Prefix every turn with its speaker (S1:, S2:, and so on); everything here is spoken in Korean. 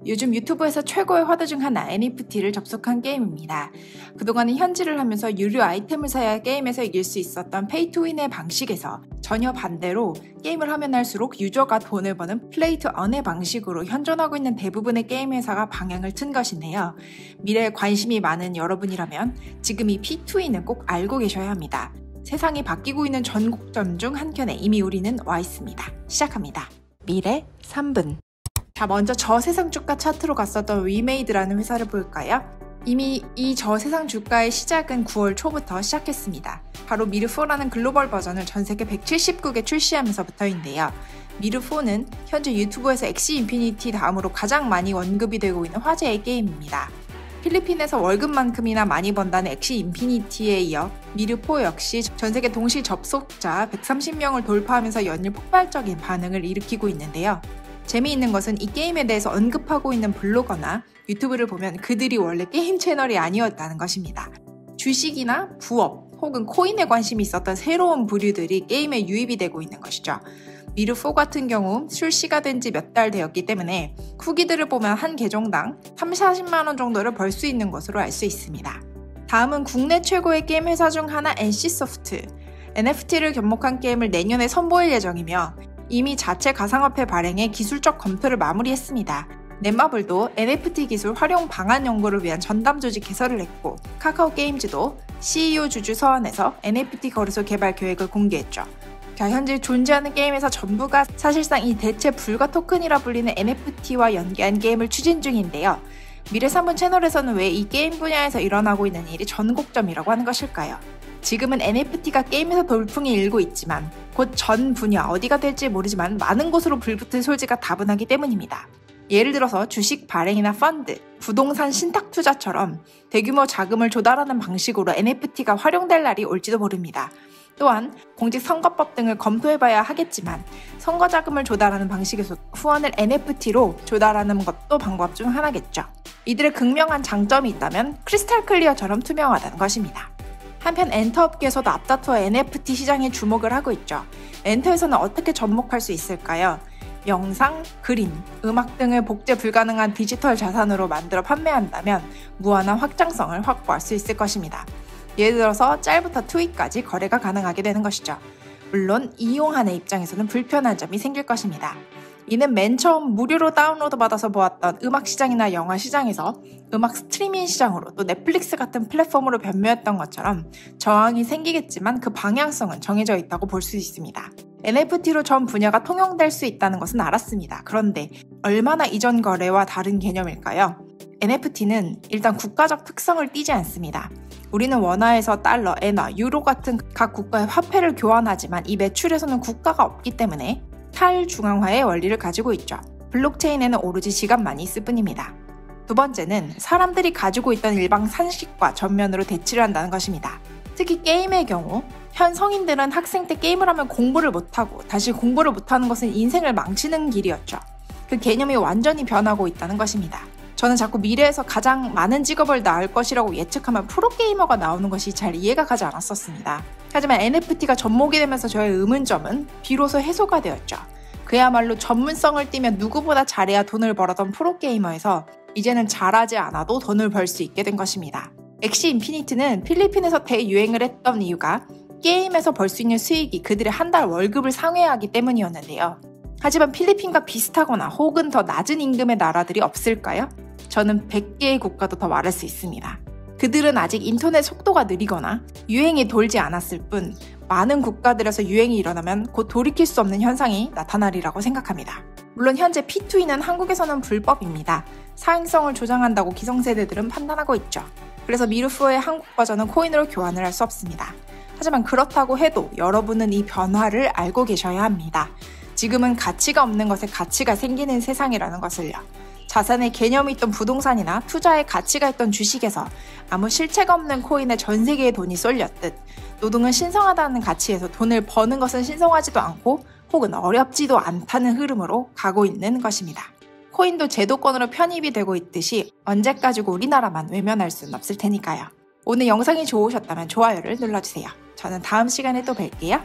S1: 요즘 유튜브에서 최고의 화두 중 하나 NFT를 접속한 게임입니다. 그동안은 현질을 하면서 유료 아이템을 사야 게임에서 이길 수 있었던 페이투윈의 방식에서 전혀 반대로 게임을 하면 할수록 유저가 돈을 버는 플레이 투 언의 방식으로 현존하고 있는 대부분의 게임 회사가 방향을 튼 것인데요. 미래에 관심이 많은 여러분이라면 지금 이 P2E는 꼭 알고 계셔야 합니다. 세상이 바뀌고 있는 전국점 중 한 켠에 이미 우리는 와 있습니다. 시작합니다. 미래 3분. 자, 먼저 저세상 주가 차트로 갔었던 위메이드라는 회사를 볼까요? 이미 이 저세상 주가의 시작은 9월 초부터 시작했습니다. 바로 미르4라는 글로벌 버전을 전 세계 179개 출시하면서부터인데요. 미르4는 현재 유튜브에서 엑시 인피니티 다음으로 가장 많이 언급이 되고 있는 화제의 게임입니다. 필리핀에서 월급만큼이나 많이 번다는 엑시 인피니티에 이어 미르4 역시 전 세계 동시 접속자 130명을 돌파하면서 연일 폭발적인 반응을 일으키고 있는데요. 재미있는 것은 이 게임에 대해서 언급하고 있는 블로거나 유튜브를 보면 그들이 원래 게임 채널이 아니었다는 것입니다. 주식이나 부업 혹은 코인에 관심이 있었던 새로운 부류들이 게임에 유입이 되고 있는 것이죠. 미르4 같은 경우 출시가 된 지 몇 달 되었기 때문에 후기들을 보면 한 계정당 30-40만원 정도를 벌 수 있는 것으로 알 수 있습니다. 다음은 국내 최고의 게임 회사 중 하나 NC소프트. NFT를 접목한 게임을 내년에 선보일 예정이며 이미 자체 가상화폐 발행에 기술적 검토를 마무리했습니다. 넷마블도 NFT 기술 활용 방안 연구를 위한 전담 조직 개설을 했고 카카오 게임즈도 CEO 주주 서한에서 NFT 거래소 개발 계획을 공개했죠. 자, 현재 존재하는 게임에서 전부가 사실상 이 대체 불가 토큰이라 불리는 NFT와 연계한 게임을 추진 중인데요. 미래 3분 채널에서는 왜 이 게임 분야에서 일어나고 있는 일이 전곡점이라고 하는 것일까요? 지금은 NFT가 게임에서 돌풍이 일고 있지만 곧 전 분야 어디가 될지 모르지만 많은 곳으로 불붙을 소지가 다분하기 때문입니다. 예를 들어서 주식 발행이나 펀드, 부동산 신탁 투자처럼 대규모 자금을 조달하는 방식으로 NFT가 활용될 날이 올지도 모릅니다. 또한 공직선거법 등을 검토해봐야 하겠지만 선거 자금을 조달하는 방식에서 후원을 NFT로 조달하는 것도 방법 중 하나겠죠. 이들의 극명한 장점이 있다면 크리스탈 클리어처럼 투명하다는 것입니다. 한편 엔터업계에서도 앞다투어 NFT 시장에 주목을 하고 있죠. 엔터에서는 어떻게 접목할 수 있을까요? 영상, 그림, 음악 등을 복제 불가능한 디지털 자산으로 만들어 판매한다면 무한한 확장성을 확보할 수 있을 것입니다. 예를 들어서 짤부터 트윗까지 거래가 가능하게 되는 것이죠. 물론 이용하는 입장에서는 불편한 점이 생길 것입니다. 이는 맨 처음 무료로 다운로드 받아서 보았던 음악 시장이나 영화 시장에서 음악 스트리밍 시장으로 또 넷플릭스 같은 플랫폼으로 변모했던 것처럼 저항이 생기겠지만 그 방향성은 정해져 있다고 볼 수 있습니다. NFT로 전 분야가 통용될 수 있다는 것은 알았습니다. 그런데 얼마나 이전 거래와 다른 개념일까요? NFT는 일단 국가적 특성을 띠지 않습니다. 우리는 원화에서 달러, 엔화, 유로 같은 각 국가의 화폐를 교환하지만 이 매출에서는 국가가 없기 때문에 탈중앙화의 원리를 가지고 있죠. 블록체인에는 오로지 지갑만이 있을 뿐입니다. 두 번째는 사람들이 가지고 있던 일반 상식과 전면으로 대치를 한다는 것입니다. 특히 게임의 경우 현 성인들은 학생 때 게임을 하면 공부를 못하고 다시 공부를 못하는 것은 인생을 망치는 길이었죠. 그 개념이 완전히 변하고 있다는 것입니다. 저는 자꾸 미래에서 가장 많은 직업을 낳을 것이라고 예측하면 프로게이머가 나오는 것이 잘 이해가 가지 않았었습니다. 하지만 NFT가 접목이 되면서 저의 의문점은 비로소 해소가 되었죠. 그야말로 전문성을 띠면 누구보다 잘해야 돈을 벌었던 프로게이머에서 이제는 잘하지 않아도 돈을 벌 수 있게 된 것입니다. 엑시 인피니트는 필리핀에서 대유행을 했던 이유가 게임에서 벌 수 있는 수익이 그들의 한 달 월급을 상회하기 때문이었는데요. 하지만 필리핀과 비슷하거나 혹은 더 낮은 임금의 나라들이 없을까요? 저는 100개의 국가도 더 말할 수 있습니다. 그들은 아직 인터넷 속도가 느리거나 유행이 돌지 않았을 뿐 많은 국가들에서 유행이 일어나면 곧 돌이킬 수 없는 현상이 나타나리라고 생각합니다. 물론 현재 P2E는 한국에서는 불법입니다. 사행성을 조장한다고 기성세대들은 판단하고 있죠. 그래서 미르4의 한국 버전은 코인으로 교환을 할 수 없습니다. 하지만 그렇다고 해도 여러분은 이 변화를 알고 계셔야 합니다. 지금은 가치가 없는 것에 가치가 생기는 세상이라는 것을요. 자산의 개념이 있던 부동산이나 투자의 가치가 있던 주식에서 아무 실체가 없는 코인에 전 세계의 돈이 쏠렸듯 노동은 신성하다는 가치에서 돈을 버는 것은 신성하지도 않고 혹은 어렵지도 않다는 흐름으로 가고 있는 것입니다. 코인도 제도권으로 편입이 되고 있듯이 언제까지고 우리나라만 외면할 수는 없을 테니까요. 오늘 영상이 좋으셨다면 좋아요를 눌러주세요. 저는 다음 시간에 또 뵐게요.